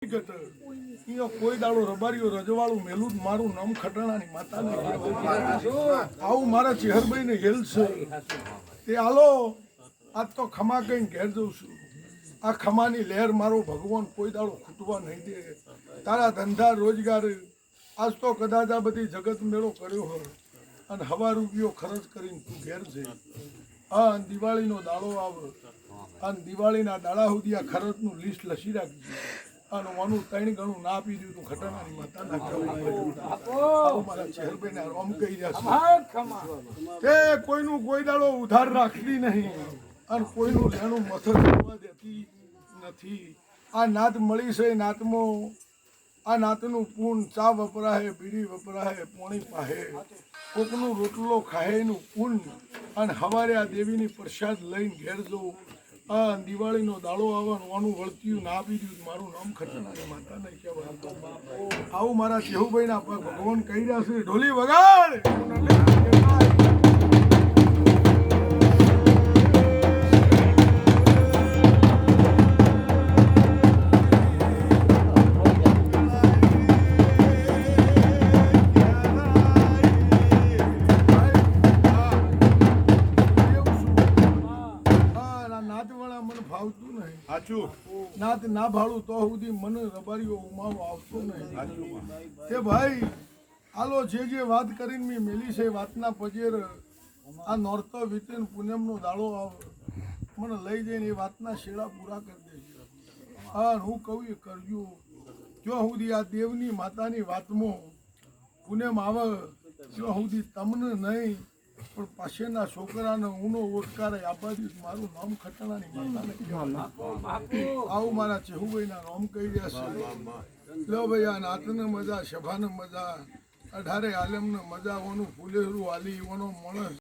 કોઈ દાડો રબારીઓ રજવાળું મેલું મારું નામ ખટાણાની માતાને આવું મારા ચેહરભાઈ ને હેલ છે તે હાલો આજ તો ખમા કઈ ઘેર જઉં છું આ ખમાની લહેર મારો ભગવાન કોઈ દાડો ખૂટવા નહીં દે તારા ધંધા રોજગાર આજ તો કદાચ આ બધી જગત મેળો કર્યો હોય અને હવા રૂપિયો ખર્ચ કરીને તું ઘેર છે હા દિવાળીનો દાડો આવે અને દિવાળીના દાડા સુધી આ ખર્ચનું લિસ્ટ લસી રાખજે અને ઓનું 3 ગણું ના આપી દીધું ખટાણાની માતા ના કહેવાય મારા ચહેરભાઈને રોમ કહી રહ્યા છે તે કોઈનું કોઈ દાડો ઉધાર રાખતી નહીં અને કોઈનું લેણું મથક કરવા દેતી નથી આ નાત મળી છે નાતમાં આ નાતનું પૂન ચા વપરાય બીડી વપરાય પોણી પાહે કોકનું રોટલો ખાયનું પૂન અને હવારે આ દેવીની પ્રસાદ લઈને ઘેર જવું આ દિવાળીનો દાડો આવવાનું આનું વળતિયું ના આપી દીધું મારું નામ ખટાણાની માતા નહીં કહેવાય આવું મારા ચેહુભાઈના ભગવાન કહી રહ્યા છે ઢોલી વગાડ નાત ના ભાડું તો સુધી મને રબારીઓ ઉમાવો આવતો નહીં તે ભાઈ હાલો જે વાત કરીને મેં મેલી છે વાતના પજેર આ નોરતો વિતેન પૂનમનો દાડો આવે મને લઈ જઈને એ વાતના શેડા પૂરા કરી દેજો હા હું કહું એ કરજો જો સુધી આ દેવની માતાની વાતમાં પૂનમ આવે જો સુધી તમને નહીં પણ પાછળના છોકરાને ઊનો ઓટકાર આપવા દીધું મારું નામ ખટાણાની માતાને આવું મારા ચેહુભાઈના નામ કહી રહ્યા છે લો ભાઈ આ નાતને મજા સભાને મજા 18 આલમને મજા ઓનું ફૂલેરું આલી ઓનો માણસ